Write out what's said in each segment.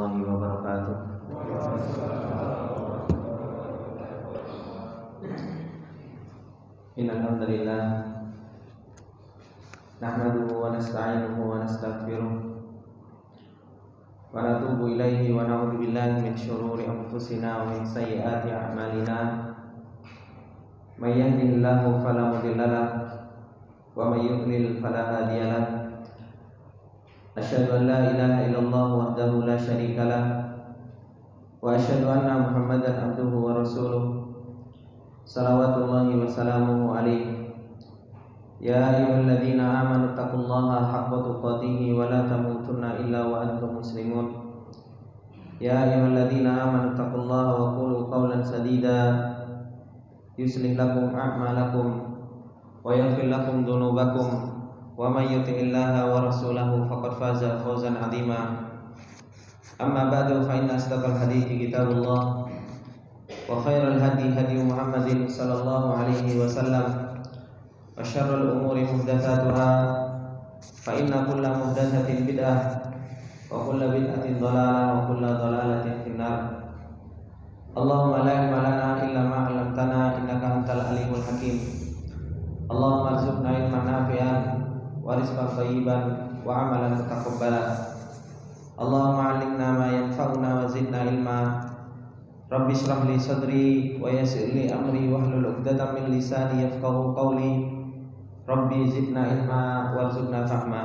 warahmatullahi wabarakatuh. Innal hamdalillah nahmaduhu wa nasta'inuhu wa nastaghfiruh wa natubu ilaihi wa na'udzu billahi min shururi anfusina wa min sayyiati a'malina. May yahdihillahu fala mudilla lahu wa may yudlil fala hadiya lahu. Asyhadu an la ilaha illallah wahdahu la syarika lah wa asyhadu anna Muhammadan abduhu wa rasuluh. Salawatullahi wa salamuhu alaihi. Ya ayyuhalladzina amanu taqullaha haqqa tuqatih wa la tamutunna illa wa antum muslimun. Ya ayyuhalladzina amanu taqullaha wa qulu qawlan sadida yuslih lakum a'malakum wa yaghfir lakum dhunubakum wa may yuti'illaha wa rasulahu faqad faza fawzan 'azima. Amma ba'du, fa inna asdaqal hadithi kitabullah wa khairal hadi hadi Muhammadin sallallahu alaihi wasallam wa syarrul umuri muhdatsatuha fa inna kulla muhdatsatin bid'ah wa kulla bid'atin dhalalah wa kulla dhalalatin finnar. Allahumma la ilma lana illa ma 'allamtana innaka antal alimul hakim. Allahumma arzuqna ilman nafi'an wa rizqan thayyiban wa amalan mutaqabbalan. Allahumma 'allimna ma yanfa'una wa zidna ilma. Rabbi shrah li sadri wa yassir li amri wahlul 'uqdatam min lisani yafqahu qawli. Rabbi zidna ilma warzuqna fahma.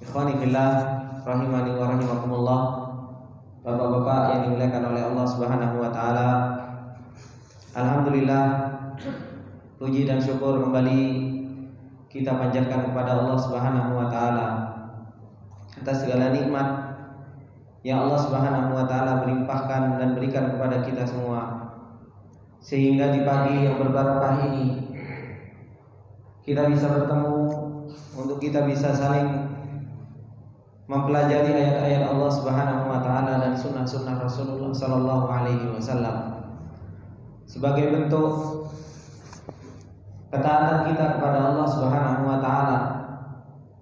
Ikhwani fillah rahimani wa rahimakumullah. Bapak-bapak yang dimuliakan oleh Allah Subhanahu wa taala. Alhamdulillah, puji dan syukur kembali kita panjatkan kepada Allah Subhanahu wa taala atas segala nikmat yang Allah Subhanahu wa taala melimpahkan dan berikan kepada kita semua, sehingga di pagi yang berbarakah ini kita bisa bertemu untuk kita bisa saling mempelajari ayat-ayat Allah Subhanahu wa taala dan sunnah-sunnah Rasulullah sallallahu alaihi wasallam sebagai bentuk ketaatan kita kepada Allah Subhanahu wa taala,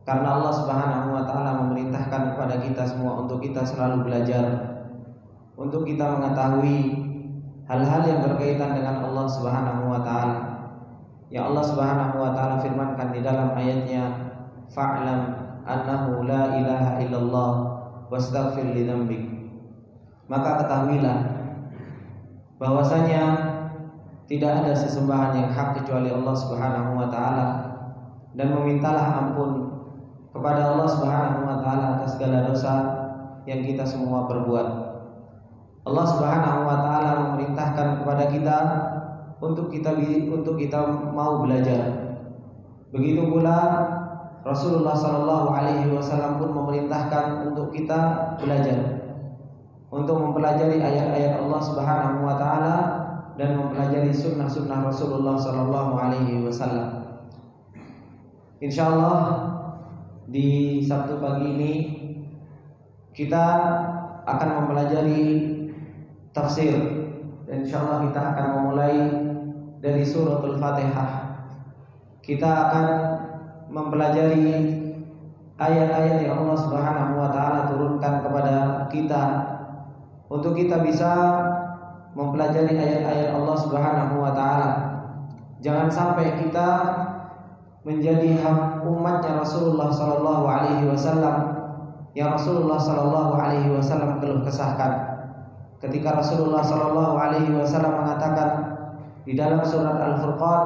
karena Allah Subhanahu wa taala memerintahkan kepada kita semua untuk kita selalu belajar, untuk kita mengetahui hal-hal yang berkaitan dengan Allah Subhanahu wa taala. Ya Allah Subhanahu wa taala firmankan di dalam ayatnya, fa'lam annahu la ilaha illallah wastaghfir li dzambik. Maka ketahuilah bahwasanya tidak ada sesembahan yang hak kecuali Allah Subhanahu wa taala, dan memintalah ampun kepada Allah Subhanahu wa taala atas segala dosa yang kita semua perbuat. Allah Subhanahu wa taala memerintahkan kepada kita untuk kita mau belajar. Begitu pula Rasulullah sallallahu alaihi wasallam pun memerintahkan untuk kita belajar, untuk mempelajari ayat-ayat Allah Subhanahu wa taala dan mempelajari sunnah-sunnah Rasulullah sallallahu alaihi wasallam. Insyaallah di Sabtu pagi ini kita akan mempelajari tafsir, dan insyaallah kita akan memulai dari suratul Fatihah. Kita akan mempelajari ayat-ayat yang Allah Subhanahu wa taala turunkan kepada kita untuk kita bisa mempelajari ayat-ayat Allah Subhanahu wa taala. Jangan sampai kita menjadi umatnya Rasulullah sallallahu alaihi wasallam yang Rasulullah sallallahu alaihi wasallam keluh kesahkan. Ketika Rasulullah sallallahu alaihi wasallam mengatakan di dalam surat Al-Furqan,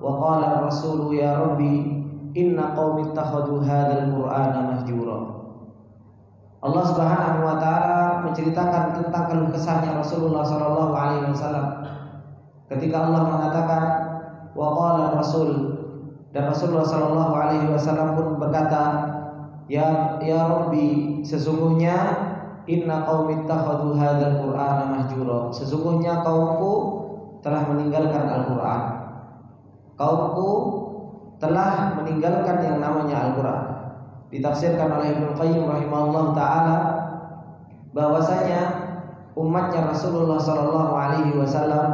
wa qala ar-rasulu ya rabbi inna qaumi ittakhadhu hadzal qur'ana mahjura. Allah Subhanahu wa taala menceritakan tentang keluh kesahnya Rasulullah sallallahu alaihi wasallam ketika Allah mengatakan wa qala rasul, dan Rasulullah sallallahu alaihi wasallam pun berkata, ya rabbi, sesungguhnya inna qaumi ittakhadhu hadzal qur'ana mahjura, sesungguhnya kaumku telah meninggalkan Al-Qur'an. Kaumku telah meninggalkan yang namanya Al-Quran. Ditafsirkan oleh Ibnu Qayyim rahimahullah ta'ala bahwasanya umatnya Rasulullah sallallahu alaihi wasallam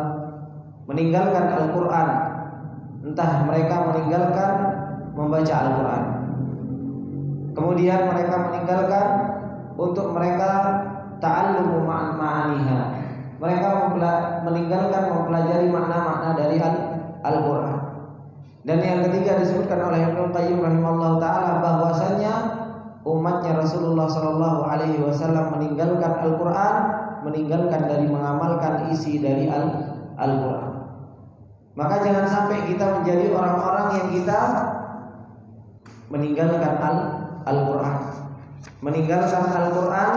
meninggalkan Al-Quran, entah mereka meninggalkan membaca Al-Quran, kemudian mereka meninggalkan untuk mereka ta'allumu ma'aniha. Mereka meninggalkan mempelajari makna-makna dari Al-Quran. Dan yang ketiga disebutkan oleh Ibnu Qayyim rahimahullah taala bahwasanya umatnya Rasulullah sallallahu alaihi wasallam meninggalkan Al-Quran, meninggalkan dari mengamalkan isi dari Al-Quran. Maka jangan sampai kita menjadi orang-orang yang kita meninggalkan Al-Quran. Meninggalkan Al-Quran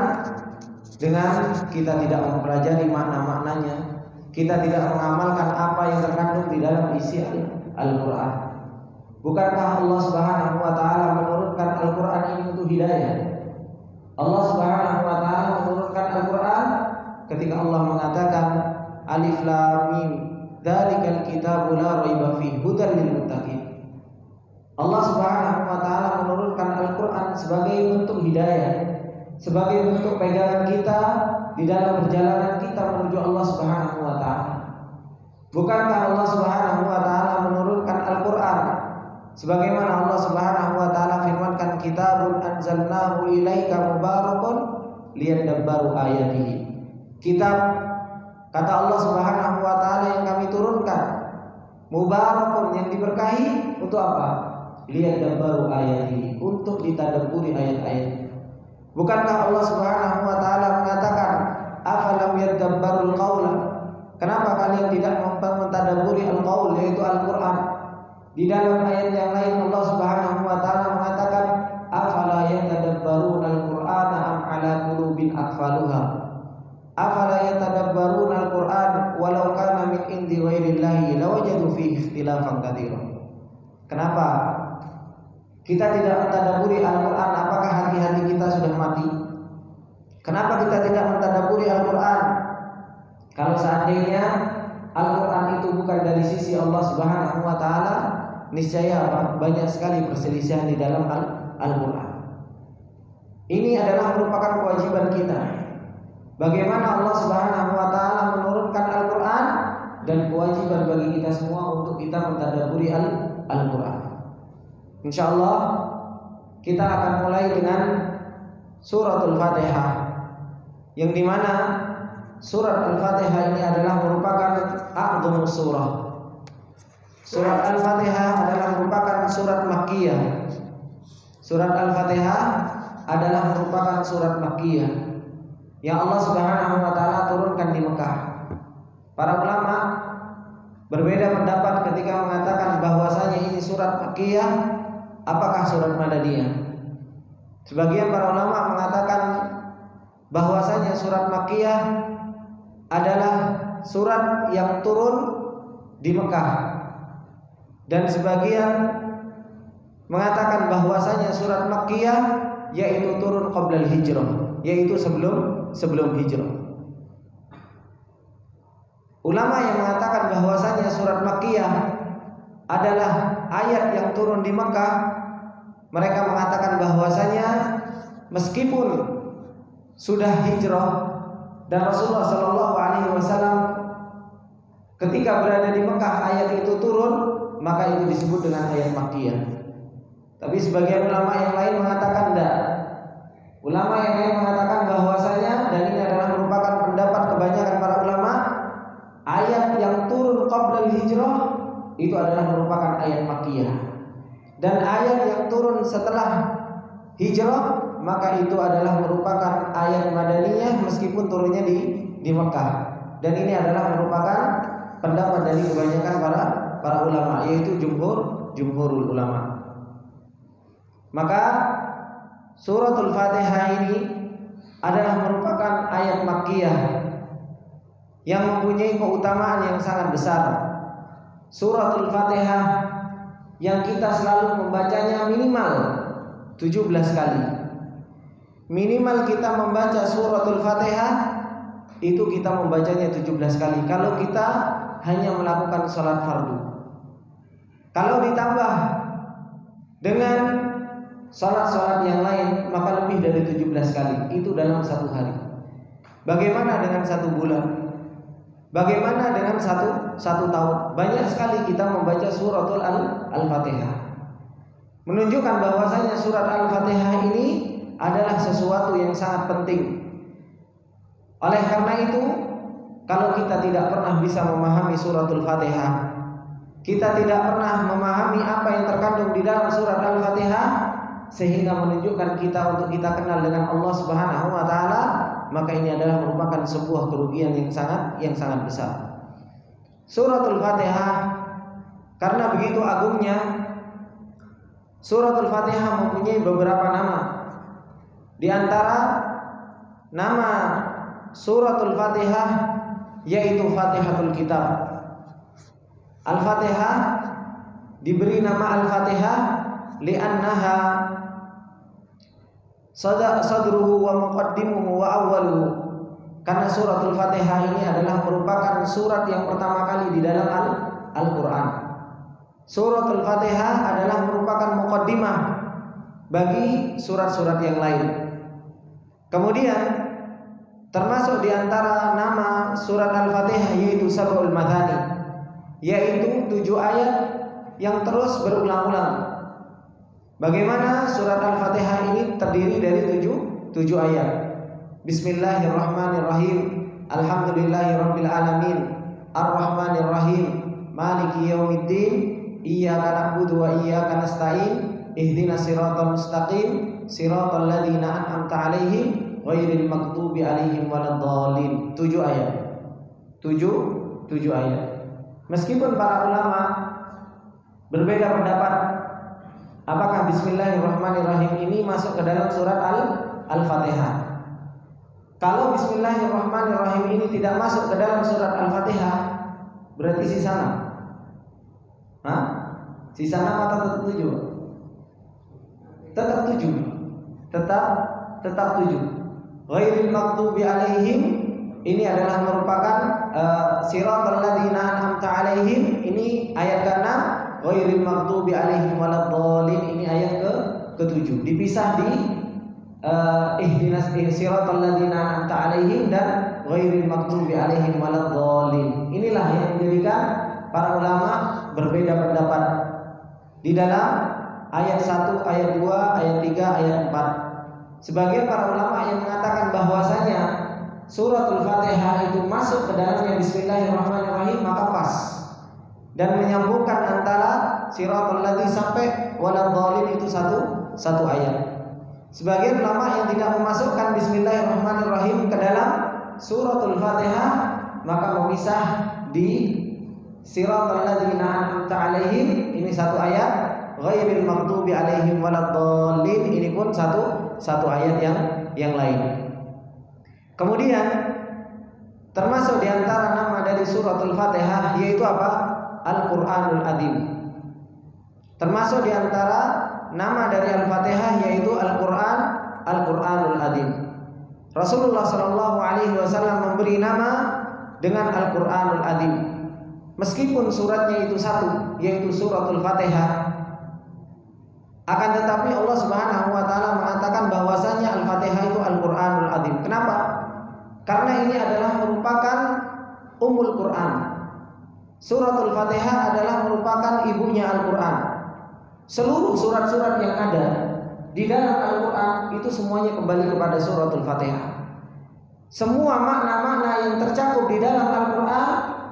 dengan kita tidak mempelajari makna-maknanya, kita tidak mengamalkan apa yang terkandung di dalam isi Al-Quran. Bukankah Allah Subhanahu wa taala menurunkan Al-Quran ini untuk hidayah? Allah Subhanahu wa taala menurunkan Al-Quran ketika Allah mengatakan Alif Lam Mim, dzalikal kitabu la raiba fihi hudan lil muttaqin. Allah Subhanahu wa taala menurunkan Al-Quran sebagai bentuk hidayah, sebagai bentuk pegangan kita di dalam perjalanan kita menuju Allah Subhanahu wa taala. Bukankah Allah Subhanahu wa taala menurunkan Al-Quran sebagaimana Allah Subhanahu wa taala firmankan kitabun anzalnahu ilaika mubarakun liyadabbaru ayatihi. Kitab, kata Allah Subhanahu wa taala, yang kami turunkan mubarakun, yang diberkahi, untuk apa? Liyadabbaru ayatihi, untuk ditadabburi ayat-ayat. Bukankah Allah Subhanahu wa taala mengatakan afalam yadabbarul qaula? Kenapa kalian tidak mentadabburi al-qaul, yaitu Al-Quran? Di dalam ayat yang lain Allah Subhanahu wa taala mengatakan afala yatadabbaruna al-Qur'ana am ala qulubin aqfaluha. Afala yatadabbaruna al-Qur'an walau kana min indi ghairillahi lawajadu fihi ikhtilafan katsiran. Kenapa kita tidak mentadabburi Al-Quran? Apakah hati-hati kita sudah mati? Kenapa kita tidak mentadabburi Al-Quran? Kalau seandainya Al-Quran itu bukan dari sisi Allah Subhanahu wa taala, niscaya banyak sekali perselisihan di dalam Al-Quran. Ini adalah merupakan kewajiban kita. Bagaimana Allah Subhanahu wa taala menurunkan Al-Quran, dan kewajiban bagi kita semua untuk kita mentadabburi Al-Quran. Insyaallah kita akan mulai dengan suratul Fatihah, yang dimana surat Al-Fatihah ini adalah merupakan a'dhamus surah. Surat Al-Fatihah adalah merupakan surat Makkiyah. Surat Al-Fatihah adalah merupakan surat Makkiyah yang Allah Subhanahu wa taala turunkan di Mekah. Para ulama berbeda pendapat ketika mengatakan bahwasanya ini surat Makkiyah, apakah surat Madaniyah. Sebagian para ulama mengatakan bahwasanya surat Makkiyah adalah surat yang turun di Mekah, dan sebagian mengatakan bahwasanya surat Makkiyah yaitu turun qablal hijrah, yaitu sebelum hijrah. Ulama yang mengatakan bahwasanya surat Makkiyah adalah ayat yang turun di Mekah, mereka mengatakan bahwasanya meskipun sudah hijrah dan Rasulullah Shallallahu Alaihi Wasallam ketika berada di Mekah ayat itu turun, maka itu disebut dengan ayat Makkiyah. Tapi sebagian ulama yang lain mengatakan tidak. Ulama yang lain mengatakan bahwasanya, dan ini adalah merupakan pendapat kebanyakan para ulama, ayat yang turun qabla hijrah itu adalah merupakan ayat Makkiyah, dan ayat yang turun setelah hijrah maka itu adalah merupakan ayat Madaniyah meskipun turunnya di Mekah. Dan ini adalah merupakan pendapat dari kebanyakan para ulama, yaitu jumhurul ulama. Maka suratul Fatihah ini adalah merupakan ayat Makkiyah yang mempunyai keutamaan yang sangat besar. Suratul Fatihah yang kita selalu membacanya minimal 17 kali. Minimal kita membaca suratul Fatihah itu kita membacanya 17 kali kalau kita hanya melakukan sholat fardu. Kalau ditambah dengan sholat-sholat yang lain maka lebih dari 17 kali, itu dalam satu hari. Bagaimana dengan satu bulan? Bagaimana dengan satu tahun? Banyak sekali kita membaca suratul Al-Fatihah. Menunjukkan bahwasanya surat Al-Fatihah ini adalah sesuatu yang sangat penting. Oleh karena itu, kalau kita tidak pernah bisa memahami suratul Fatihah, kita tidak pernah memahami apa yang terkandung di dalam surat Al-Fatihah, sehingga menunjukkan kita untuk kita kenal dengan Allah Subhanahu wa taala, maka ini adalah merupakan sebuah kerugian yang sangat besar. Suratul Fatihah karena begitu agungnya, suratul Fatihah mempunyai beberapa nama. Di antara nama suratul Fatihah yaitu Fatihatul Kitab. Al-Fatihah diberi nama Al-Fatihah li'annaha sadruhu wa muqaddimuhu wa awwaluhu, karena suratul Fatihah ini adalah merupakan surat yang pertama kali di dalam Al-Quran. Suratul Fatihah adalah merupakan muqaddimah bagi surat-surat yang lain. Kemudian termasuk di antara nama surat Al-Fatihah yaitu Sab'ul Mathani, yaitu 7 ayat yang terus berulang-ulang. Bagaimana surat Al-Fatihah ini terdiri dari 7 ayat. Bismillahirrahmanirrahim. Alhamdulillahirabbil alamin. Arrahmanirrahim. Maliki yaumiddin. Iyyaka na'budu wa iyyaka nasta'in. Ihdinas siratal mustaqim. Siratal ladzina an'amta 'alaihim ghairil maghdubi 'alaihim waladdallin. 7 ayat. 7 ayat. Meskipun para ulama berbeda pendapat apakah Bismillahirrahmanirrahim ini masuk ke dalam surat Al-Fatihah. Kalau Bismillahirrahmanirrahim ini tidak masuk ke dalam surat Al-Fatihah, berarti sisa 6. Sisa 6 atau tetap 7? Tetap 7. Tetap 7. Ghairil maghdubi 'alaihim ini adalah merupakan siratal ladzina an'amta 'alaihim, ini ayat ke-6. Ghairil maghdubi 'alaihim waladdallin ini ayat ke-7. Dipisah di ihdinas siratal ladzina an'amta 'alaihim dan ghairil maghdubi 'alaihim waladdallin. Inilah yang menjadikan para ulama berbeda pendapat di dalam ayat 1, ayat 2, ayat 3, ayat 4. Sebagian para ulama yang mengatakan bahwasanya suratul Fatihah itu masuk ke dalamnya Bismillahirrahmanirrahim, maka pas, dan menyambungkan antara siratal ladzi sampai waladdallin itu satu ayat. Sebagian ulama yang tidak memasukkan Bismillahirrahmanirrahim ke dalam suratul Fatihah, maka memisah di siratal ladzina an'amta 'alaihim ini satu ayat, ghairil maghdubi 'alaihim waladdallin ini pun satu ayat yang lain. Kemudian termasuk di antara nama dari suratul Fatihah yaitu apa? Al-Qur'anul Azim. Termasuk di antara nama dari Al-Fatihah yaitu Al-Qur'anul Azim. Rasulullah sallallahu alaihi wasallam memberi nama dengan Al-Qur'anul Azim. Meskipun suratnya itu satu yaitu suratul Fatihah, akan tetapi Allah Subhanahu wa taala mengatakan bahwasanya Al-Fatihah itu Al-Qur'anul Azim. Kenapa? Karena ini adalah merupakan Ummul Quran. Suratul Fatihah adalah merupakan ibunya Al-Quran. Seluruh surat-surat yang ada di dalam Al-Quran itu semuanya kembali kepada suratul Fatihah. Semua makna-makna yang tercakup di dalam Al-Quran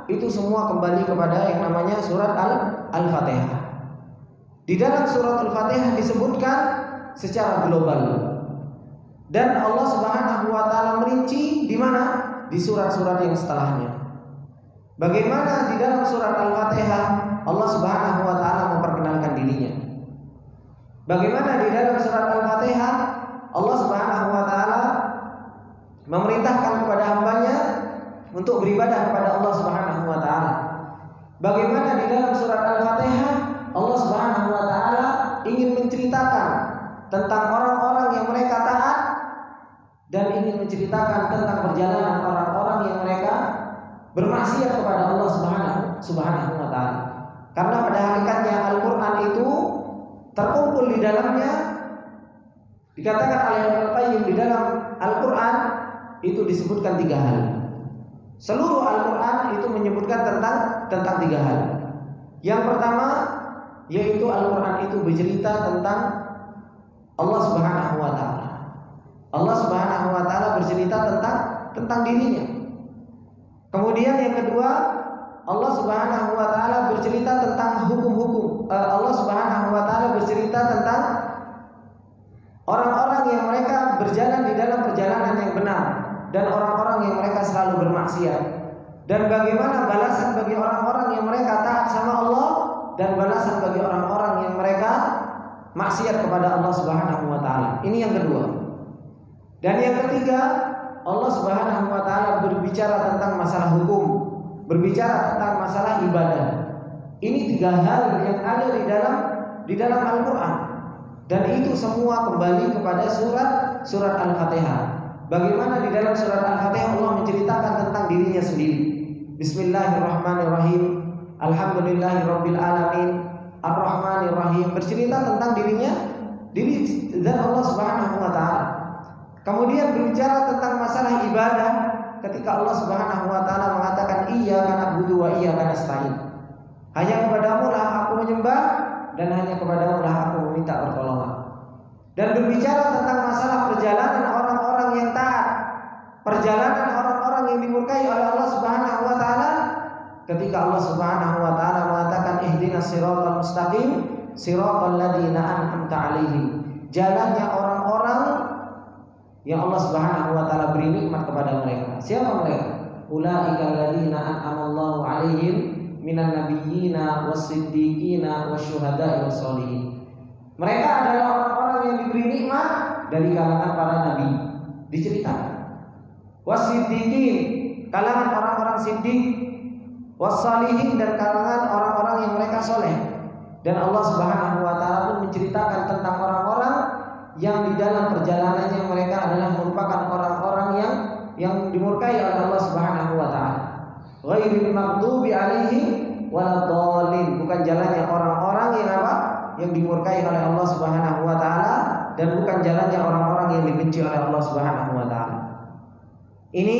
itu semua kembali kepada yang namanya surat Al-Fatihah. Di dalam suratul Fatihah disebutkan secara global. Dan Allah Subhanahu wa taala merinci di mana? Di surat-surat yang setelahnya. Bagaimana di dalam surat Al-Fatihah Allah Subhanahu wa taala memperkenalkan dirinya? Bagaimana di dalam surat Al-Fatihah Allah Subhanahu wa taala memerintahkan kepada hambanya untuk beribadah kepada Allah Subhanahu wa taala? Bagaimana di dalam surat Al-Fatihah Allah Subhanahu wa taala ingin menceritakan tentang orang-orang yang mereka taat dan ingin menceritakan tentang perjalanan orang-orang yang mereka bermaksiat kepada Allah Subhanahu wa taala. Karena pada hakikatnya Al-Qur'an itu terkumpul di dalamnya, dikatakan oleh Ibnu Qayyim di dalam Al-Qur'an itu disebutkan 3 hal. Seluruh Al-Qur'an itu menyebutkan tentang 3 hal. Yang pertama yaitu Al-Qur'an itu bercerita tentang Allah Subhanahu wa taala. Allah Subhanahu wa taala bercerita tentang dirinya. Kemudian yang kedua, Allah Subhanahu wa taala bercerita tentang hukum-hukum. Allah Subhanahu wa taala bercerita tentang orang-orang yang mereka berjalan di dalam perjalanan yang benar dan orang-orang yang mereka selalu bermaksiat. Dan bagaimana balasan bagi orang-orang yang mereka taat sama Allah dan balasan bagi orang-orang yang mereka maksiat kepada Allah Subhanahu wa taala. Ini yang kedua. Dan yang ketiga, Allah Subhanahu wa taala berbicara tentang masalah hukum, berbicara tentang masalah ibadah. Ini tiga hal yang ada di dalam Al-Qur'an. Dan itu semua kembali kepada surat Al-Fatihah. Bagaimana di dalam surat Al-Fatihah Allah menceritakan tentang dirinya sendiri. Bismillahirrahmanirrahim. Alhamdulillahirabbil alamin. Ar-Rahmanirrahim. Bercerita tentang diri dan Allah Subhanahu wa taala. Kemudian berbicara tentang masalah ibadah ketika Allah Subhanahu wa taala mengatakan iyyaka na'budu wa iyyaka nasta'in. Hanya kepadamu lah aku menyembah dan hanya kepadamu lah aku meminta pertolongan. Dan berbicara tentang masalah perjalanan orang-orang yang taat, perjalanan orang-orang yang dimurkai oleh Allah Subhanahu wa taala ketika Allah Subhanahu wa taala mengatakan ihdinas siratal mustaqim siratal ladzina an'amta 'alaihim. Jalannya orang-orang yang Allah Subhanahu wa taala beri nikmat kepada mereka. Siapa mereka? Ulaikal ladzina an'amallahu 'alaihim minan nabiyyina was-siddiqina wasyuhada'i was-sholihin. Mereka adalah orang-orang yang diberi nikmat dari kalangan para nabi. Diceritakan. Was-siddiqin, kalangan orang-orang siddiq, was-sholihin, dan kalangan orang-orang yang mereka soleh. Dan Allah Subhanahu wa taala pun menceritakan tentang orang-orang yang di dalam perjalanannya mereka adalah merupakan orang-orang yang dimurkai oleh Allah Subhanahu wa taala. Ghairil maghdubi 'alaihim waladdallin, bukan jalannya orang-orang yang apa? Yang dimurkai oleh Allah Subhanahu wa taala dan bukan jalannya orang-orang yang dibenci oleh Allah Subhanahu wa taala. Ini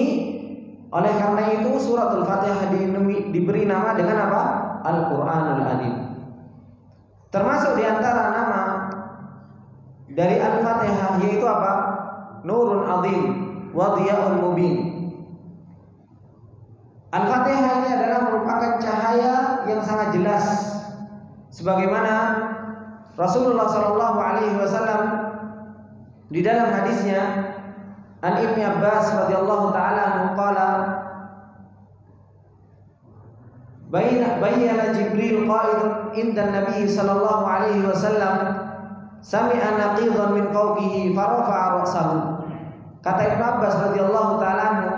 oleh karena itu suratul Fatihah diberi nama dengan apa? Al-Qur'anul Azim. Termasuk di antara nama dari Al-Fatihah yaitu apa? Nurun Azim wa Dhiya'un Mubin. Al-Fatihah ini adalah merupakan cahaya yang sangat jelas, sebagaimana Rasulullah Shallallahu Alaihi Wasallam di dalam hadisnya an Ibnu Abbas radhiyallahu taala anhu qala bayyana Jibril qa'idun inda Nabi sallallahu alaihi wasallam sami'a naqidan min fawqihi farafa'a ra'sahu. Kata Ibnu Abbas radhiyallahu taala anhu,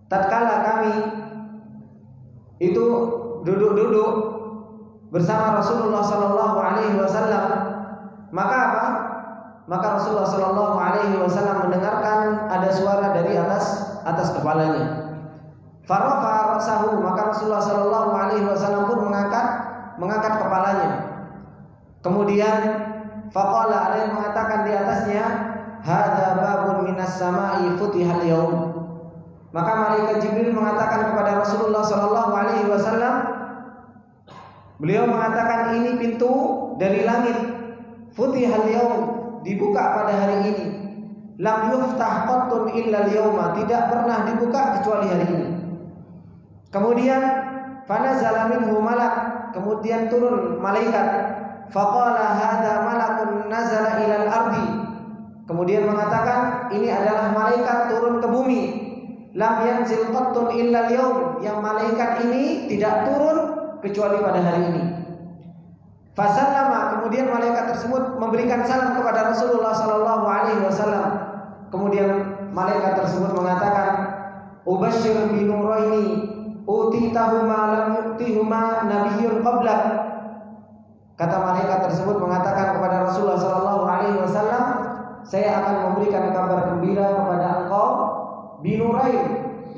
tatkala kami itu duduk-duduk bersama Rasulullah sallallahu alaihi wasallam, maka apa? Maka Rasulullah sallallahu alaihi wasallam mendengarkan ada suara dari atas kepalanya. Farafa'a ra'sahu, maka Rasulullah sallallahu alaihi wasallam pun mengangkat kepalanya. Kemudian faqala, ada yang mengatakan di atasnya, hadza babun minas sama'i futihal yaum. Maka malaikat Jibril mengatakan kepada Rasulullah sallallahu alaihi wasallam, beliau mengatakan ini pintu dari langit, futihal yaum, dibuka pada hari ini. Lam yuftah qattun illa al-yawma, tidak pernah dibuka kecuali hari ini. Kemudian fanazala minhu malak, kemudian turun malaikat. Faqala hadza malakun nazala ilal ardi, kemudian mengatakan ini adalah malaikat turun ke bumi. Lam yanzil qattun illa al-yawm, yang malaikat ini tidak turun kecuali pada hari ini. Fasallama, kemudian malaikat tersebut memberikan salam kepada Rasulullah sallallahu alaihi wasallam. Kemudian malaikat tersebut mengatakan, "Ubasyshir bi nuraini utitahuma lam yu'tihuma nabiyyun qablak." Kata malaikat tersebut mengatakan kepada Rasulullah sallallahu alaihi wasallam, "Saya akan memberikan kabar gembira kepada engkau bi nurain,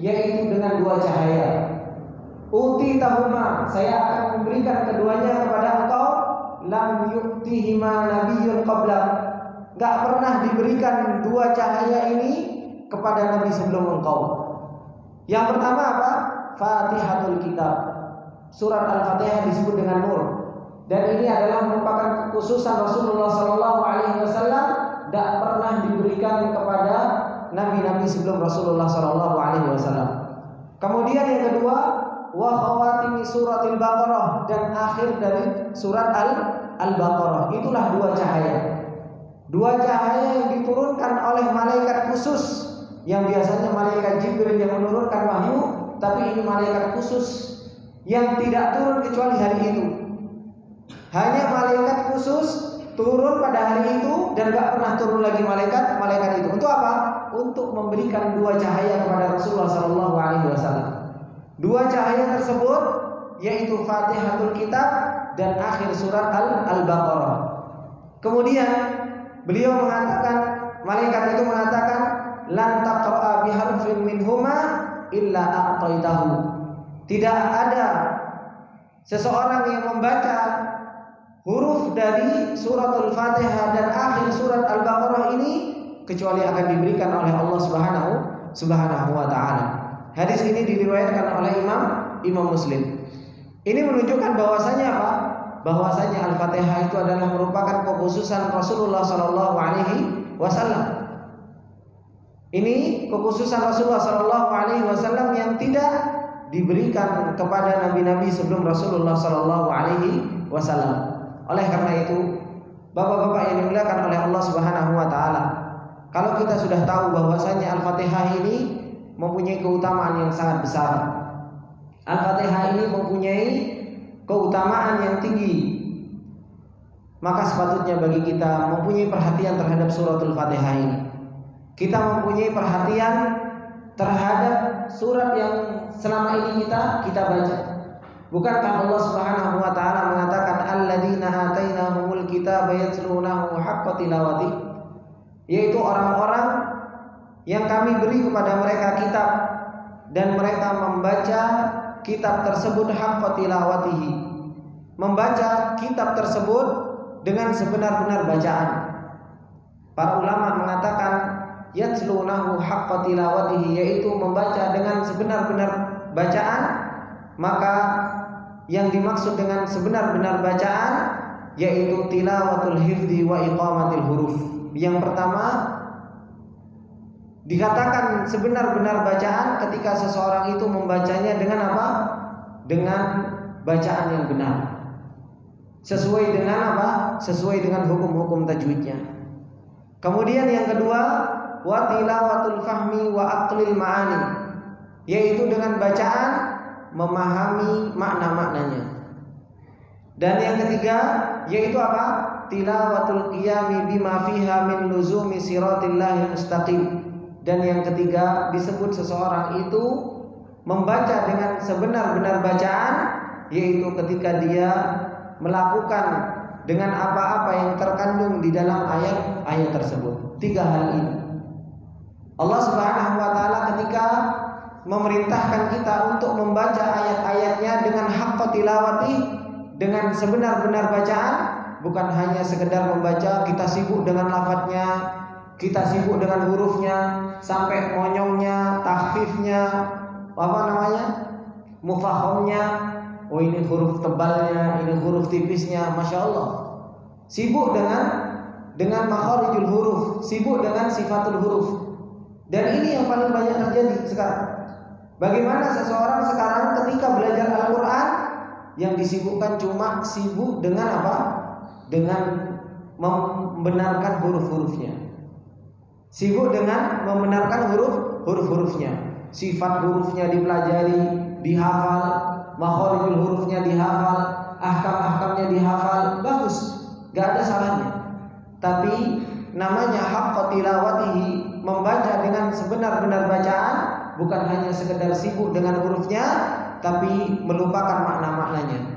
yaitu dengan dua cahaya. Utitahuma, saya akan memberikan keduanya kepada engkau, lam yu'tihima nabiyyun qablak." Gak pernah diberikan dua cahaya ini kepada nabi sebelum engkau. Yang pertama apa? Fatihatul Kitab. Surat Al-Fatihah disebut dengan nur. Dan ini adalah merupakan kekhususan Rasulullah sallallahu alaihi wasallam tidak pernah diberikan kepada nabi-nabi sebelum Rasulullah SAW. Kemudian yang kedua, wa khawatimi suratil Baqarah, dan akhir dari surat Al-Baqarah. Itulah dua cahaya. Dua cahaya yang diturunkan oleh malaikat khusus, yang biasanya malaikat Jibril yang menurunkan wahyu, tapi ini malaikat khusus yang tidak turun kecuali hari itu. Hanya malaikat khusus turun pada hari itu dan gak pernah turun lagi malaikat itu. Untuk apa? Untuk memberikan dua cahaya kepada Rasulullah SAW. Dua cahaya tersebut yaitu Fatihatul Kitab dan akhir surat Al-Baqarah. Kemudian beliau mengatakan, malaikat itu mengatakan, lan taqra'a biharfin minhuma illa a'taitahu. Tidak ada seseorang yang membaca huruf dari surat Al-Fatihah dan akhir surat Al-Baqarah ini kecuali akan diberikan oleh Allah Subhanahu wa taala. Hadis ini diriwayatkan oleh Imam Muslim. Ini menunjukkan bahwasanya apa? Bahwasanya Al-Fatihah itu adalah merupakan kekhususan Rasulullah sallallahu alaihi wasallam. Ini kekhususan Rasulullah sallallahu alaihi wasallam yang tidak diberikan kepada nabi-nabi sebelum Rasulullah sallallahu alaihi wasallam. Oleh karena itu, Bapak-bapak yang dimuliakan oleh Allah Subhanahu wa taala, kalau kita sudah tahu bahwasanya Al-Fatihah ini mempunyai keutamaan yang sangat besar. Al-Fatihah ini mempunyai keutamaan yang tinggi. Maka sepatutnya bagi kita mempunyai perhatian terhadap suratul Fatihah ini. Kita mempunyai perhatian terhadap surat yang selama ini kita baca. Bukankah Allah Subhanahu wa taala mengatakan alladzina atainahumul kitaba yatlunahu haqqa tilawati, yaitu orang-orang yang kami beri kepada mereka kitab dan mereka membaca kitab tersebut haqqa tilawatihi, membaca kitab tersebut dengan sebenar-benar bacaan. Para ulama mengatakan yatlunahu haqqa tilawatihi, yaitu membaca dengan sebenar-benar bacaan. Maka yang dimaksud dengan sebenar-benar bacaan yaitu tilawatul hifdzi wa iqamatil huruf. Yang pertama, dikatakan sebenar-benar bacaan ketika seseorang itu membacanya dengan apa? Dengan bacaan yang benar. Sesuai dengan apa? Sesuai dengan hukum-hukum tajwidnya. Kemudian yang kedua, wa tilawatul fahmi wa aqlil ma'ani, yaitu dengan bacaan memahami makna-maknanya. Dan yang ketiga yaitu apa? Tilawatul qiyami bima fiha min luzumi siratillah mustaqim. Dan yang ketiga disebut seseorang itu membaca dengan sebenar-benar bacaan, yaitu ketika dia melakukan dengan apa-apa yang terkandung di dalam ayat-ayat tersebut. Tiga hal ini Allah Subhanahu wa taala ketika memerintahkan kita untuk membaca ayat-ayatnya dengan haqqa tilawati, dengan sebenar-benar bacaan, bukan hanya sekedar membaca, kita sibuk dengan lafadznya, kita sibuk dengan hurufnya, sampai monyongnya, tahfifnya, mufahomnya, oh ini huruf tebalnya, ini huruf tipisnya, masya Allah. Sibuk dengan makharijul huruf, sibuk dengan sifatul huruf. Dan ini yang paling banyak terjadi sekarang. Bagaimana seseorang sekarang ketika belajar Al-Quran yang disibukkan cuma sibuk dengan apa? Dengan membenarkan huruf-hurufnya. Sibuk dengan membenarkan huruf-hurufnya. Sifat hurufnya dipelajari, dihafal, makharijul hurufnya dihafal, ahkam-ahkamnya dihafal, bagus, gak ada salahnya. Tapi namanya haqqa tilawatihi, membaca dengan sebenar-benar bacaan, bukan hanya sekedar sibuk dengan hurufnya, tapi melupakan makna-maknanya.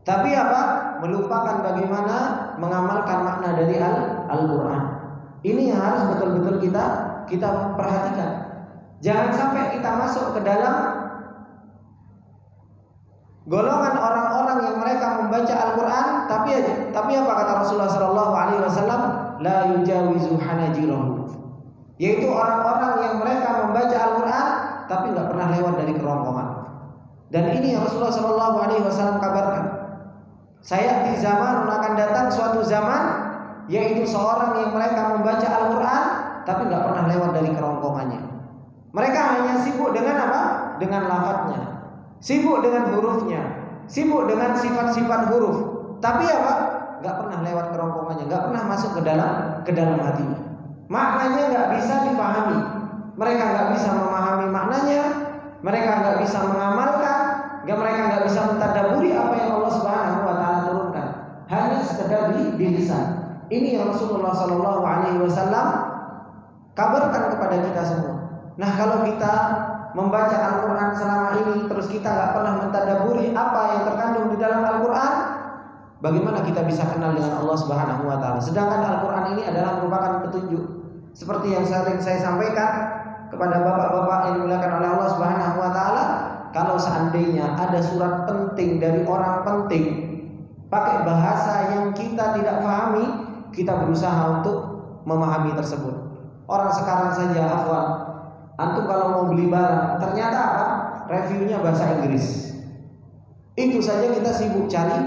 Tapi apa? Melupakan bagaimana mengamalkan makna dari Al-Quran. Ini yang harus betul-betul kita perhatikan. Jangan sampai kita masuk ke dalam golongan orang-orang yang mereka membaca Al-Quran, tapi apa kata Rasulullah SAW? La yujawizu hanajirahu, yaitu orang-orang yang mereka membaca Al-Quran tapi nggak pernah lewat dari kerongkongan. Dan ini yang Rasulullah SAW kabarkan. Saya di zaman akan datang suatu zaman yaitu seorang yang mereka membaca Al-Quran tapi nggak pernah lewat dari kerongkongannya. Mereka hanya sibuk dengan apa? Dengan lafadznya, sibuk dengan hurufnya, sibuk dengan sifat-sifat huruf, tapi apa? Nggak pernah lewat kerongkongannya, nggak pernah masuk ke dalam hatinya. Maknanya nggak bisa dipahami, mereka nggak bisa memahami maknanya, mereka nggak bisa mengamalkan, mereka nggak bisa mentadaburi apa yang Allah Subhanahu wa Ta'ala turunkan, hanya sekedar di lisan. Ini yang Rasulullah Shallallahu Alaihi Wasallam kabarkan kepada kita semua. Nah, kalau kita membaca Al-Quran selama ini terus kita nggak pernah mentadaburi apa yang terkandung di dalam Al-Quran, bagaimana kita bisa kenal dengan Allah Subhanahu wa Ta'ala? Sedangkan Al-Quran ini adalah merupakan petunjuk. Seperti yang sering saya sampaikan kepada bapak-bapak yang dimuliakan oleh Allah Subhanahu wa Ta'ala, kalau seandainya ada surat penting dari orang penting pakai bahasa yang kita tidak pahami, kita berusaha untuk memahami tersebut. Orang sekarang saja, afwan, antum kalau mau beli barang ternyata apa? Reviewnya bahasa Inggris. Itu saja kita sibuk cari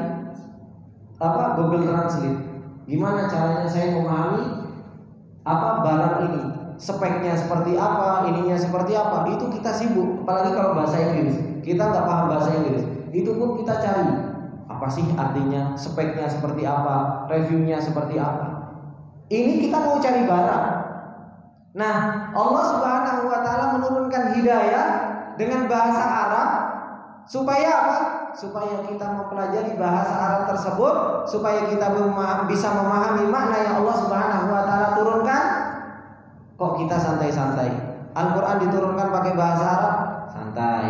Google Translate. Gimana caranya saya memahami barang ini? Speknya seperti apa? Ininya seperti apa? Itu kita sibuk. Apalagi kalau bahasa Inggris, kita nggak paham bahasa Inggris, itu pun kita cari apa sih artinya, speknya seperti apa, reviewnya seperti apa. Ini kita mau cari barang. Nah, Allah Subhanahu wa Ta'ala menurunkan hidayah dengan bahasa Arab supaya apa? Supaya kita mempelajari bahasa Arab tersebut, supaya kita bisa memahami makna yang Allah Subhanahu wa Ta'ala turunkan. Kok kita santai-santai? Al-Quran diturunkan pakai bahasa Arab, santai.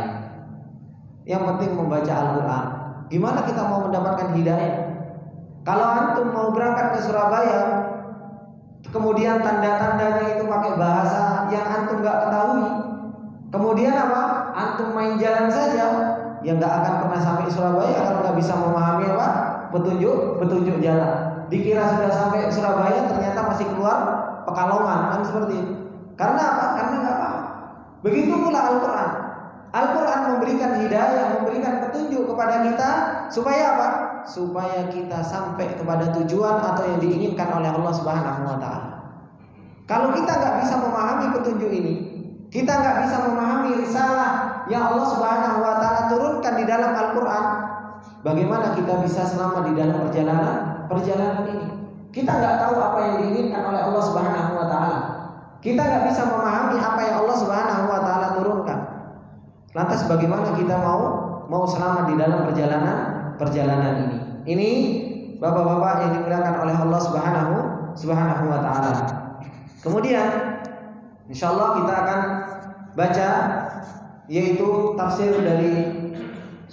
Yang penting membaca Al-Quran. Gimana kita mau mendapatkan hidayah? Kalau antum mau berangkat ke Surabaya, kemudian tanda-tandanya itu pakai bahasa yang antum nggak ketahui, kemudian apa? Antum main jalan saja, ya nggak akan pernah sampai Surabaya kalau nggak bisa memahami apa? Petunjuk jalan. Dikira sudah sampai Surabaya, ternyata masih keluar Pekalongan, kan seperti itu. Karena apa? Karena nggak paham. Begitu pula Al-Quran. Al-Quran memberikan hidayah, memberikan petunjuk kepada kita supaya apa? Supaya kita sampai kepada tujuan atau yang diinginkan oleh Allah Subhanahu wa Ta'ala. Kalau kita nggak bisa memahami petunjuk ini, kita nggak bisa memahami risalah yang Allah Subhanahu wa Ta'ala turunkan di dalam Al-Quran, bagaimana kita bisa selamat di dalam perjalanan ini? Kita nggak tahu apa yang diinginkan oleh Allah Subhanahu wa Ta'ala. Kita nggak bisa memahami apa yang Allah Subhanahu wa Ta'ala turunkan. Lantas bagaimana kita mau selamat di dalam perjalanan ini? Ini bapak-bapak yang dimuliakan oleh Allah Subhanahu wa Ta'ala. Kemudian insyaallah kita akan baca yaitu tafsir dari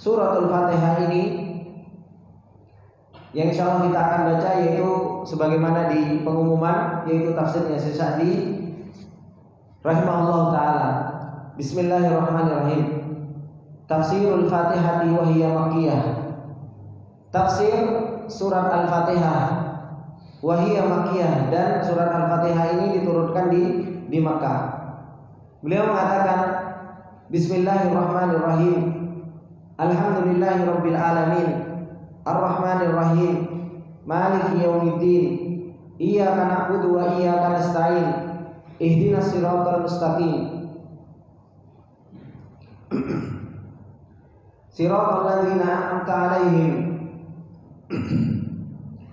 suratul Fatihah ini, yang insyaallah kita akan baca yaitu sebagaimana di pengumuman, yaitu tafsirnya Syekh Sa'di rahimahullah taala. Bismillahirrahmanirrahim. Tafsirul Fatihah wa hiya Makkiyah. Tafsir surat Al-Fatihah wa hiya Makkiyah, dan surat Al-Fatihah ini diturunkan di Makkah. Beliau mengatakan Bismillahirrahmanirrahim. Alhamdulillahirabbil alamin. Ar-Rahmanirrahim. Maliki yaumiddin. Iyyaka na'budu wa iyyaka nasta'in. Ihdinas siratal mustaqim. Siratal ladzina an'amta 'alaihim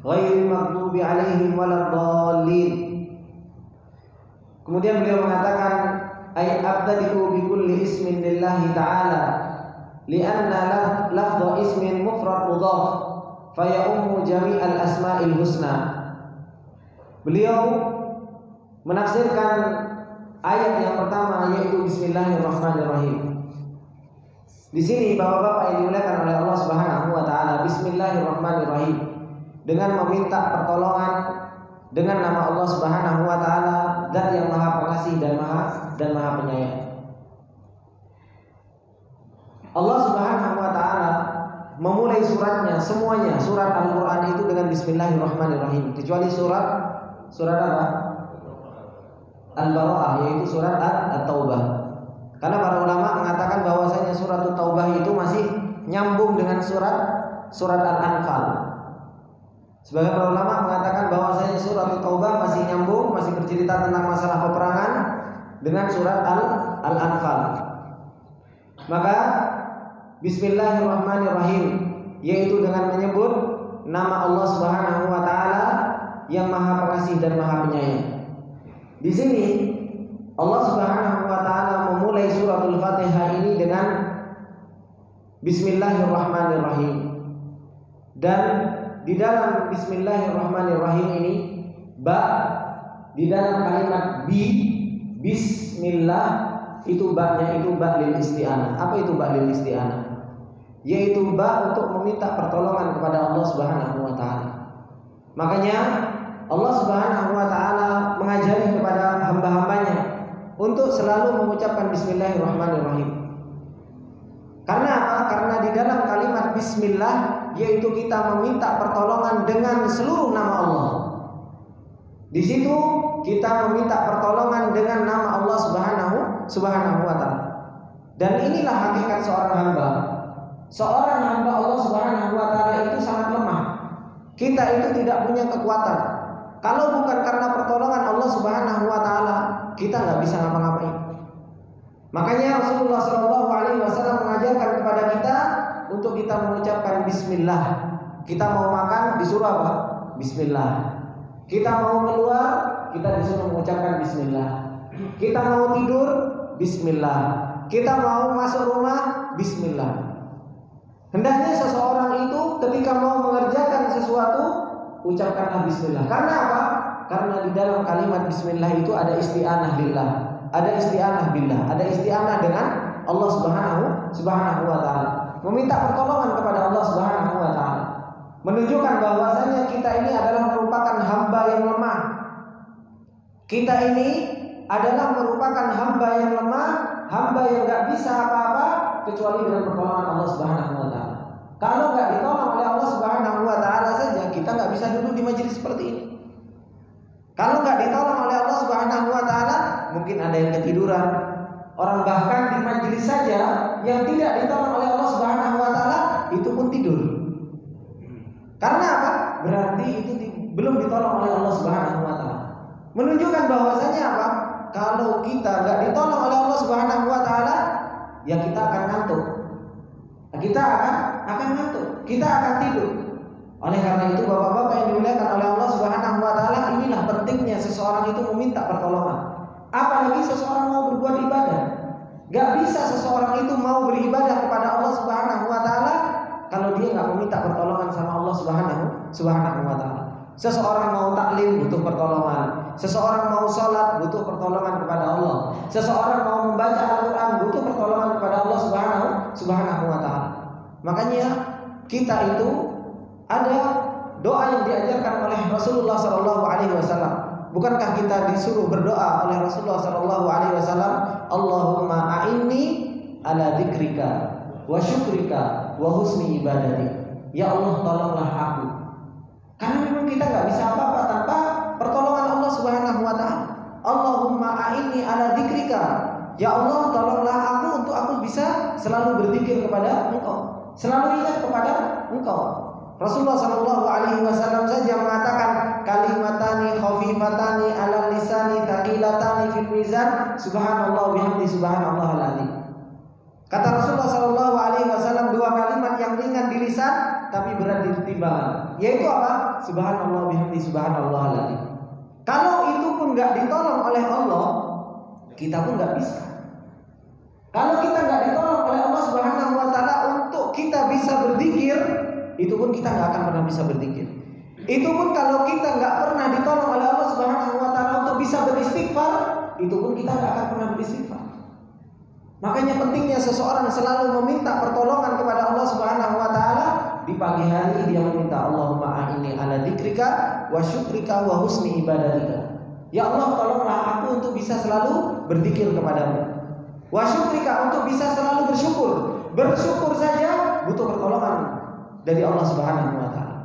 ghairil maghdubi 'alaihim waladdallin. Kemudian beliau mengatakan ay abtadi'u bi kulli ismin lillahi ta'ala li'anna lafdhu ismin mufrad mudhaf fa ya'ummu jami'al asma'il husna. Beliau menafsirkan ayat yang pertama yaitu Bismillahirrahmanirrahim. Di sini bapak-bapak yang dimuliakan oleh Allah Subhanahu wa Ta'ala, Bismillahirrahmanirrahim, dengan meminta pertolongan dengan nama Allah Subhanahu wa Ta'ala, Zat yang Maha Pengasih dan Maha Penyayang. Allah Subhanahu wa Ta'ala memulai suratnya semuanya, surat Al-Quran itu dengan Bismillahirrahmanirrahim, kecuali surat apa? Al-Bara'ah, yaitu surat At-Taubah. Karena para ulama mengatakan bahwasanya surat At-Taubah itu masih nyambung dengan surat Al-Anfal. Sebagian para ulama mengatakan bahwasanya surat Taubah masih nyambung, masih bercerita tentang masalah peperangan dengan surat Al-Anfal. Maka Bismillahirrahmanirrahim, yaitu dengan menyebut nama Allah Subhanahu wa taala yang Maha Pengasih dan Maha Penyayang. Di sini Allah Subhanahu wa taala memulai suratul Fatihah ini dengan Bismillahirrahmanirrahim. Dan di dalam Bismillahirrahmanirrahim ini ba di dalam kalimat Bismillah itu ba-nya itu ba lil isti'anah. Apa itu ba lil isti'anah? Yaitu ba untuk meminta pertolongan kepada Allah Subhanahu wa taala. Makanya Allah Subhanahu wa taala mengajari kepada hamba-hambanya untuk selalu mengucapkan Bismillahirrahmanirrahim. Karena apa? Karena di dalam kalimat Bismillah yaitu kita meminta pertolongan dengan seluruh nama Allah. Di situ kita meminta pertolongan dengan nama Allah Subhanahu wa taala. Dan inilah hakikat seorang hamba. Seorang hamba Allah Subhanahu wa taala itu sangat lemah. Kita itu tidak punya kekuatan. Kalau bukan karena pertolongan Allah Subhanahu wa taala, kita nggak bisa ngapa-ngapain. Makanya Rasulullah SAW mengajarkan kepada kita untuk kita mengucapkan Bismillah. Kita mau makan disuruh apa? Bismillah. Kita mau keluar, kita disuruh mengucapkan Bismillah. Kita mau tidur, Bismillah. Kita mau masuk rumah, Bismillah. Hendaknya seseorang itu ketika mau mengerjakan sesuatu, ucapkanlah Bismillah. Karena apa? Karena di dalam kalimat Bismillah itu ada isti'anah lillah, ada isti'anah billah, ada isti'anah dengan Allah Subhanahu wa taala. Meminta pertolongan kepada Allah Subhanahu wa taala. Menunjukkan bahwasanya kita ini adalah merupakan hamba yang lemah. Kita ini adalah merupakan hamba yang lemah, hamba yang enggak bisa apa-apa kecuali dengan pertolongan Allah Subhanahu wa taala. Kalau enggak ditolong oleh Allah Subhanahu wa taala saja, kita enggak bisa duduk di majelis seperti ini. Kalau enggak ditolong oleh Allah Subhanahu wa taala, mungkin ada yang ketiduran. Orang bahkan di majelis saja yang tidak ditolong oleh Allah Subhanahu wa taala itu pun tidur. Karena apa? Berarti itu belum ditolong oleh Allah Subhanahu wa taala. Menunjukkan bahwasanya apa? Kalau kita enggak ditolong oleh Allah Subhanahu wa taala, ya kita akan ngantuk. Kita akan ngantuk. Kita akan tidur. Oleh karena itu bapak-bapak yang dimuliakan oleh Allah Subhanahu wa taala, inilah pentingnya seseorang itu meminta pertolongan. Apalagi seseorang mau berbuat ibadah. Gak bisa seseorang itu mau beribadah kepada Allah Subhanahu wa taala kalau dia gak meminta pertolongan sama Allah Subhanahu wa taala. Seseorang mau taklim butuh pertolongan. Seseorang mau sholat butuh pertolongan kepada Allah. Seseorang mau membaca Al-Quran butuh pertolongan kepada Allah Subhanahu wa taala. Makanya kita itu ada doa yang diajarkan oleh Rasulullah SAW. Bukankah kita disuruh berdoa oleh Rasulullah SAW? Allahumma a'inni ala dzikrika wa syukrika wa husni ibadati. Ya Allah, tolonglah aku. Karena memang kita nggak bisa apa-apa tanpa pertolongan Allah Subhanahu wa taala. Allahumma a'inni ala dzikrika. Ya Allah, tolonglah aku untuk aku bisa selalu berzikir kepada Engkau, selalu ingat kepada Engkau. Rasulullah SAW saja mengatakan kalimatani khafifatani ala lisani thaqilatani fil mizan subhanallah bihamdi subhanallahal azim. Kata Rasulullah SAW, dua kalimat yang ringan di lisan tapi berat di timbangan, yaitu apa? Subhanallah bihamdi subhanallahal azim. Kalau itu pun nggak ditolong oleh Allah, kita pun nggak bisa. Kalau kita nggak ditolong oleh Allah Subhanahu wa taala untuk kita bisa berzikir, itu pun kita nggak akan pernah bisa berzikir. Itu pun kalau kita nggak pernah ditolong oleh Allah Subhanahu wa taala untuk bisa beristighfar, itu pun kita nggak akan pernah beristighfar. Makanya pentingnya seseorang selalu meminta pertolongan kepada Allah Subhanahu wa taala. Di pagi hari dia meminta Allahumma a'inni ala dzikrika wa syukrika wa husni ibadatika. Ya Allah, tolonglah aku untuk bisa selalu berzikir kepadamu. Wa syukrika, untuk bisa selalu bersyukur. Bersyukur saja butuh pertolongan dari Allah Subhanahu wa taala.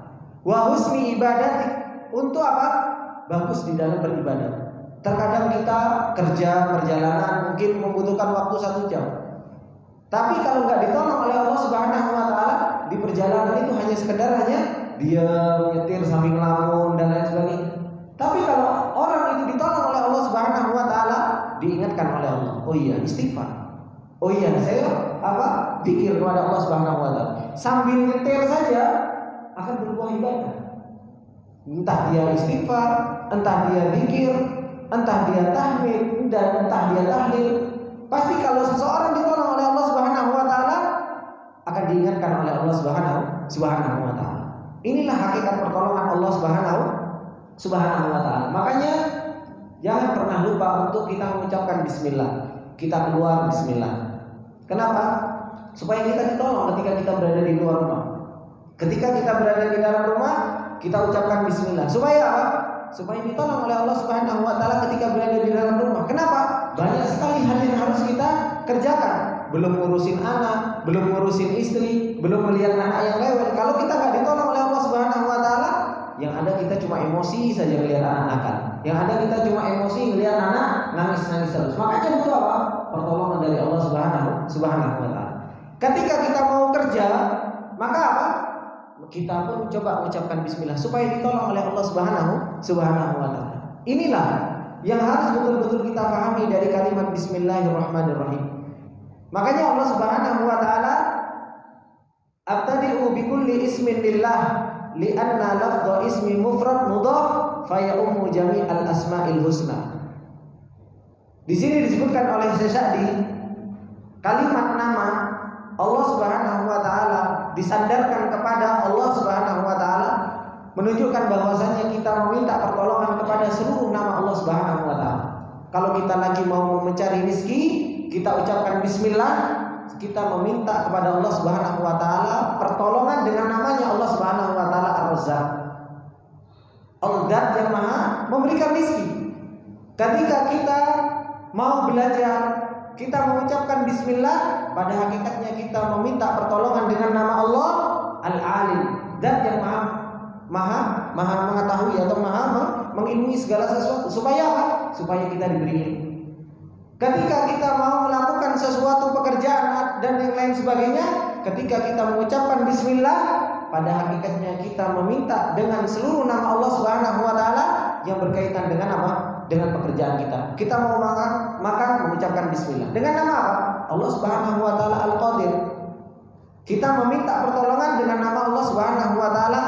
Wa husni ibadatik, untuk apa? Bagus di dalam beribadah. Terkadang kita kerja perjalanan mungkin membutuhkan waktu 1 jam. Tapi kalau nggak ditolong oleh Allah Subhanahu wa taala, di perjalanan itu hanya sekedar dia nyetir sambil ngelamun dan lain sebagainya. Tapi kalau orang itu ditolong oleh Allah Subhanahu wa taala, diingatkan oleh Allah, oh iya istighfar. Oh iya saya zikir kepada Allah Subhanahu wa taala. Sambil nyetir saja akan berbuah ibadah. Entah dia istighfar, entah dia zikir, entah dia tahmid dan entah dia tahlil. Pasti kalau seseorang ditolong oleh Allah Subhanahu wa taala akan diingatkan oleh Allah Subhanahu wa taala. Inilah hakikat pertolongan Allah Subhanahu wa taala. Makanya jangan pernah lupa untuk kita mengucapkan bismillah. Kita keluar bismillah. Kenapa? Supaya kita ditolong ketika kita berada di luar rumah. Ketika kita berada di dalam rumah, kita ucapkan bismillah. Supaya apa? Supaya ditolong oleh Allah Subhanahu wa taala ketika berada di dalam rumah. Kenapa? Banyak sekali hal yang harus kita kerjakan. Belum ngurusin anak, belum ngurusin istri, belum melihat anak yang lewat. Kalau kita nggak ditolong oleh Allah Subhanahu wa taala, yang ada kita cuma emosi saja melihat anak nakal. Yang ada kita cuma emosi melihat anak nangis-nangis terus. Makanya butuh apa? Pertolongan dari Allah Subhanahu wa taala. Ketika kita mau kerja, maka apa? Kita pun coba mengucapkan bismillah supaya ditolong oleh Allah Subhanahu wa taala. Inilah yang harus betul-betul kita pahami dari kalimat bismillahirrahmanirrahim. Makanya Allah Subhanahu wa taala abtadi'u bi kulli ismin lillah li'anna lafdhu ismi mufrad mudhaf fa ya'ummu jami'al asma'il husna. Di sini disebutkan oleh Syekh Sa'di kalimat nama Allah Subhanahu wa taala disandarkan kepada Allah Subhanahu wa taala menunjukkan bahwasanya kita meminta pertolongan kepada seluruh nama Allah Subhanahu wa taala. Kalau kita lagi mau mencari rezeki, kita ucapkan bismillah, kita meminta kepada Allah Subhanahu wa taala pertolongan dengan namanya Allah Subhanahu wa taala Ar-Razzaq. Allah yang Maha memberikan rezeki. Ketika kita mau belajar, kita mengucapkan bismillah, pada hakikatnya kita meminta pertolongan dengan nama Allah Al-Alim, Zat yang maha mengetahui atau maha mengilmui segala sesuatu. Supaya apa? Supaya kita diberi ilmu. Ketika kita mau melakukan sesuatu pekerjaan dan yang lain sebagainya, ketika kita mengucapkan bismillah, pada hakikatnya kita meminta dengan seluruh nama Allah Subhanahu wa taala yang berkaitan dengan apa? Dengan pekerjaan kita. Kita mau makan mengucapkan bismillah. Dengan nama apa? Allah Subhanahu wa taala Al-Qadir. Kita meminta pertolongan dengan nama Allah Subhanahu wa taala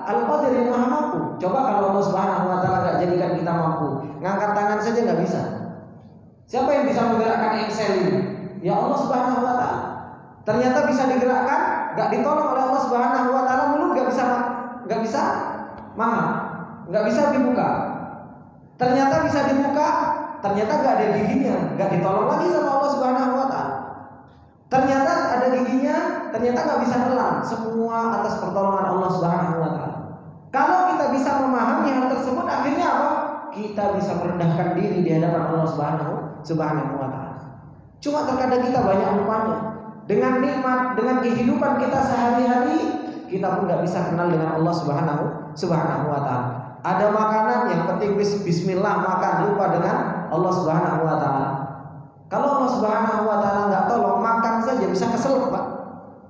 Al-Qadir yang Maha mampu. Coba kalau Allah Subhanahu wa taala enggak jadikan kita mampu, ngangkat tangan saja enggak bisa. Siapa yang bisa menggerakkan Excel ini? Ya Allah Subhanahu wa taala. Ternyata bisa digerakkan, enggak ditolong oleh Allah Subhanahu wa taala, mulut enggak bisa enggak bisa dibuka. Ternyata bisa dibuka, ternyata enggak ada giginya, enggak ditolong lagi sama Allah Subhanahu wa taala. Ternyata ada giginya, ternyata enggak bisa nelan, semua atas pertolongan Allah Subhanahu wa taala. Kalau kita bisa memahami hal tersebut, akhirnya apa? Kita bisa merendahkan diri di hadapan Allah Subhanahu wa taala. Cuma terkadang kita banyak lupanya. Dengan nikmat, dengan kehidupan kita sehari-hari, kita pun enggak bisa kenal dengan Allah Subhanahu wa taala. Ada makanan yang penting bismillah makan, lupa dengan Allah Subhanahu wa taala. Kalau Allah Subhanahu wa taala enggak tolong, makan saja bisa kesel, Pak.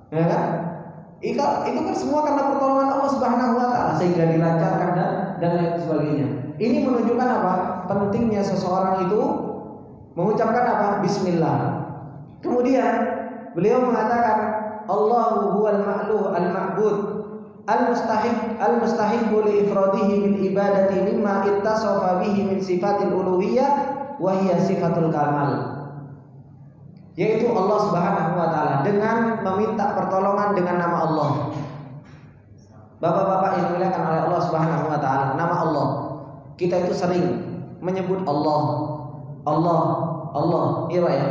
Ya kan? Itu kan semua karena pertolongan Allah Subhanahu wa taala sehingga dilancarkan dan lain sebagainya. Ini menunjukkan apa? Pentingnya seseorang itu mengucapkan apa? Bismillah. Kemudian beliau mengatakan Allahu huwal ma'luh al-ma'bud al-mustahiq li ifradihi bil ibadati mimma ittasafa bihi min sifatil uluhiyah wa hiya sifatul kamal. Yaitu Allah Subhanahu wa taala dengan meminta pertolongan dengan nama Allah. Bapak-bapak yang dimuliakan oleh Allah Subhanahu wa taala, nama Allah. Kita itu sering menyebut Allah. Iya ya.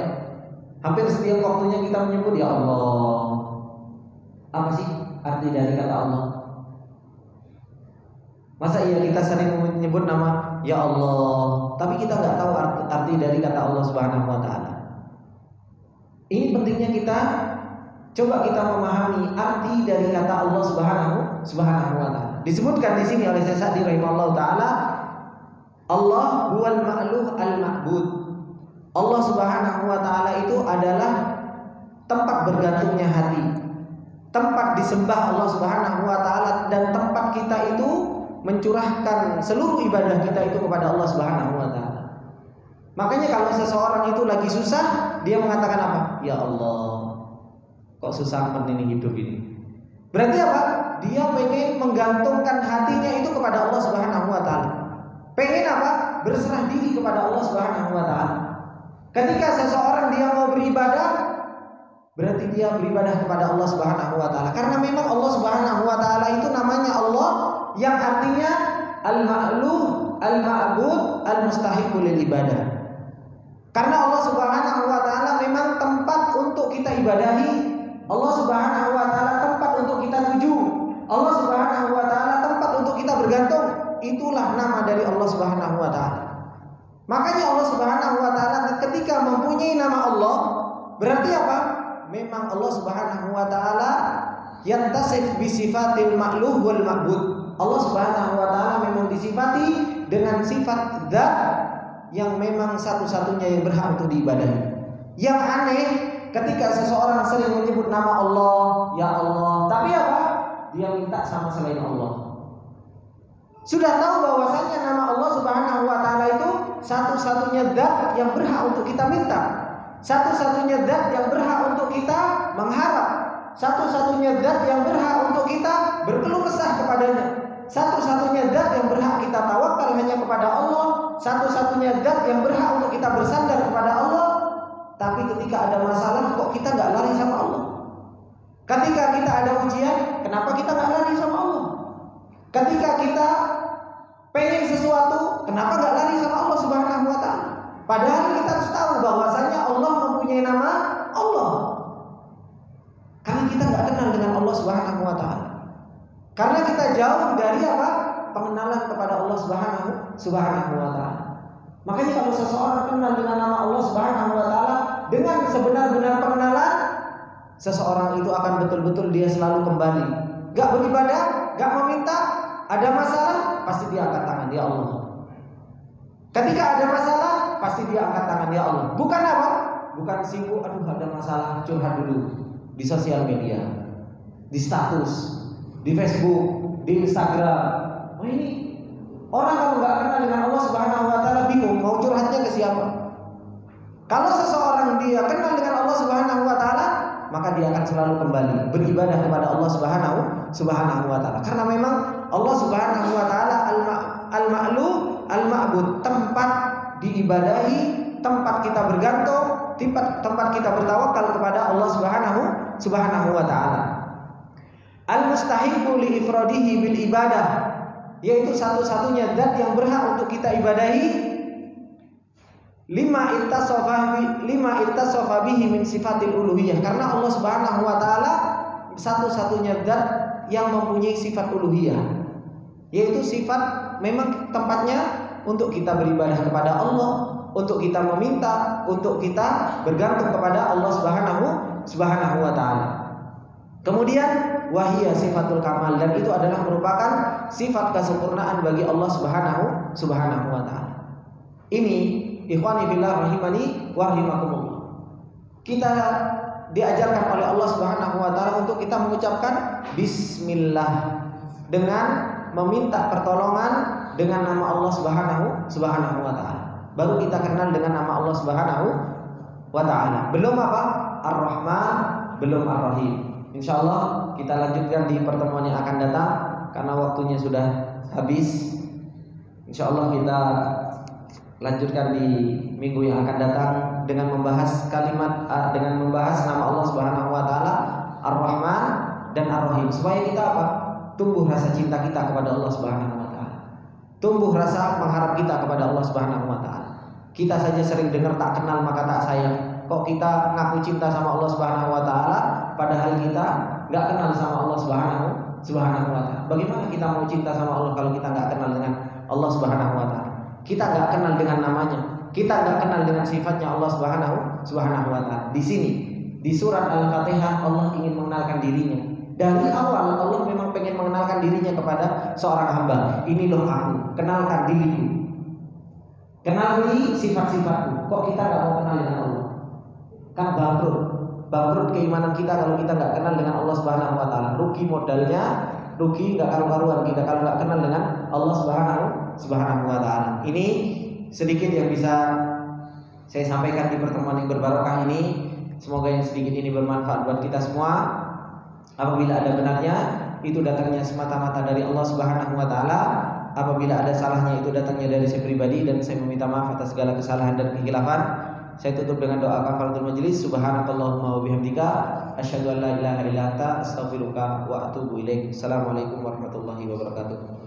Hampir setiap waktunya kita menyebut ya Allah. Apa sih arti dari kata Allah? Masa iya kita sering menyebut nama ya Allah, tapi kita nggak tahu arti dari kata Allah Subhanahu wa taala. Ini pentingnya kita coba kita memahami arti dari kata Allah Subhanahu wa taala. Disebutkan di sini oleh Syekh Sa'di rahimahullah taala, Allah huwal ma'luh al-ma'bud. Allah Subhanahu wa taala itu adalah tempat bergantungnya hati, tempat disembah Allah Subhanahu wa taala dan tempat kita itu mencurahkan seluruh ibadah kita itu kepada Allah Subhanahu wa taala. Makanya kalau seseorang itu lagi susah, dia mengatakan apa? Ya Allah, kok susah amat ini hidup ini. Berarti apa? Dia pengen menggantungkan hatinya itu kepada Allah Subhanahu wa taala. Pengen apa? Berserah diri kepada Allah Subhanahu wa taala. Ketika seseorang dia mau beribadah, berarti dia beribadah kepada Allah Subhanahu wa taala. Karena memang Allah Subhanahu wa taala itu namanya Allah yang artinya Al-Ma'luh, Al-Ma'bud, Al-Mustahiqu lil ibadah. Karena Allah Subhanahu wa taala memang tempat untuk kita ibadahi. Allah Subhanahu wa taala tempat untuk kita tuju. Allah Subhanahu wa taala tempat untuk kita bergantung. Itulah nama dari Allah Subhanahu wa taala. Makanya Allah Subhanahu wa taala ketika mempunyai nama Allah, berarti apa? Memang Allah Subhanahu wa taala yantasif bi sifatil ma'luh wal ma'bud. Allah Subhanahu wa taala memang disifati dengan sifat zat yang memang satu-satunya yang berhak untuk diibadahi. Yang aneh ketika seseorang sering menyebut nama Allah, ya Allah, tapi apa? Dia minta sama selain Allah. Sudah tahu bahwasanya nama Allah Subhanahu wa taala itu satu-satunya zat yang berhak untuk kita minta. Satu-satunya zat yang berhak untuk kita mengharap. Satu-satunya zat yang berhak untuk kita berkeluh kesah kepadanya. Satu-satunya zat yang berhak kita tawakal hanya kepada Allah. Satu-satunya zat yang berhak untuk kita bersandar kepada Allah. Tapi ketika ada masalah kok kita nggak lari sama Allah? Ketika kita ada ujian, kenapa kita nggak lari sama Allah? Ketika kita pengen sesuatu, kenapa nggak lari sama Allah Subhanahu wa taala? Padahal kita harus tahu bahwasanya Allah mempunyai nama Allah. Karena kita nggak kenal dengan Allah Subhanahu wa taala. Karena kita jauh dari apa? Pengenalan kepada Allah Subhanahu wa taala. Makanya kalau seseorang kenal dengan nama Allah Subhanahu wa taala dengan sebenar-benar pengenalan, seseorang itu akan betul-betul dia selalu kembali. Gak beribadah, gak meminta, ada masalah, pasti dia angkat tangan, ya Allah. Ketika ada masalah, pasti dia angkat tangan, ya Allah. Bukan apa? Bukan sibuk, aduh ada masalah, curhat dulu di sosial media, di status, di Facebook, di Instagram. Oh ini orang kalau nggak kenal dengan Allah Subhanahu wa taala bingung mau curhatnya ke siapa. Kalau seseorang dia kenal dengan Allah Subhanahu wa taala, maka dia akan selalu kembali beribadah kepada Allah Subhanahu wa taala. Karena memang Allah Subhanahu wa taala al-ma'luh, al-ma'bud, tempat diibadahi, tempat kita bergantung, tempat kita bertawakal kepada Allah Subhanahu wa taala. Al-mustahiqu li ifradihi bil ibadah, yaitu satu-satunya zat yang berhak untuk kita ibadahi. Lima ittasafa bihi min sifatil uluhiyah, karena Allah Subhanahu wa taala satu-satunya zat yang mempunyai sifat uluhiyah, yaitu sifat memang tempatnya untuk kita beribadah kepada Allah, untuk kita meminta, untuk kita bergantung kepada Allah Subhanahu wa taala. Kemudian wahiyah sifatul kamal, dan itu adalah merupakan sifat kesempurnaan bagi Allah Subhanahu wa taala. Ini ikhwani billah rahimani wa rahimakumullah. Kita diajarkan oleh Allah Subhanahu wa taala untuk kita mengucapkan bismillah dengan meminta pertolongan dengan nama Allah Subhanahu wa taala. Baru kita kenal dengan nama Allah Subhanahu wa taala. Belum apa? Ar-Rahman, belum Ar-Rahim. Insyaallah kita lanjutkan di pertemuan yang akan datang karena waktunya sudah habis. Insyaallah kita lanjutkan di minggu yang akan datang dengan membahas dengan membahas nama Allah Subhanahu wa taala Ar-Rahman dan Ar-Rahim, supaya kita apa? Tumbuh rasa cinta kita kepada Allah Subhanahu wa taala. Tumbuh rasa mengharap kita kepada Allah Subhanahu wa taala. Kita saja sering dengar tak kenal maka tak sayang. Kok kita ngaku cinta sama Allah Subhanahu wa taala padahal kita enggak kenal sama Allah Subhanahu wa taala. Bagaimana kita mau cinta sama Allah kalau kita enggak kenal dengan Allah Subhanahu wa taala? Kita nggak kenal dengan namanya, kita nggak kenal dengan sifatnya Allah Subhanahu wa taala. Di sini di surat Al-Fatihah Allah ingin mengenalkan dirinya. Dari awal Allah memang pengen mengenalkan dirinya kepada seorang hamba. Ini loh aku, kenalkan diriku, kenali sifat-sifatku. Kok kita nggak mau kenal dengan Allah? Kan bangkrut. bangkrut keimanan kita kalau kita nggak kenal dengan Allah Subhanahu wa taala. Rugi modalnya, rugi nggak karu-karuan kita kalau nggak kenal dengan Allah Subhanahu wa taala. Ini sedikit yang bisa saya sampaikan di pertemuan yang berbarokah ini. Semoga yang sedikit ini bermanfaat buat kita semua. Apabila ada benarnya, itu datangnya semata-mata dari Allah Subhanahu wa taala. Apabila ada salahnya, itu datangnya dari saya pribadi, dan saya meminta maaf atas segala kesalahan dan kekhilafan. Saya tutup dengan doa kafaratul majelis. Subhanakallahumma wa bihamdika asyhadu an la ilaha illa anta astaghfiruka wa atubu ilaik. Assalamualaikum warahmatullahi wabarakatuh.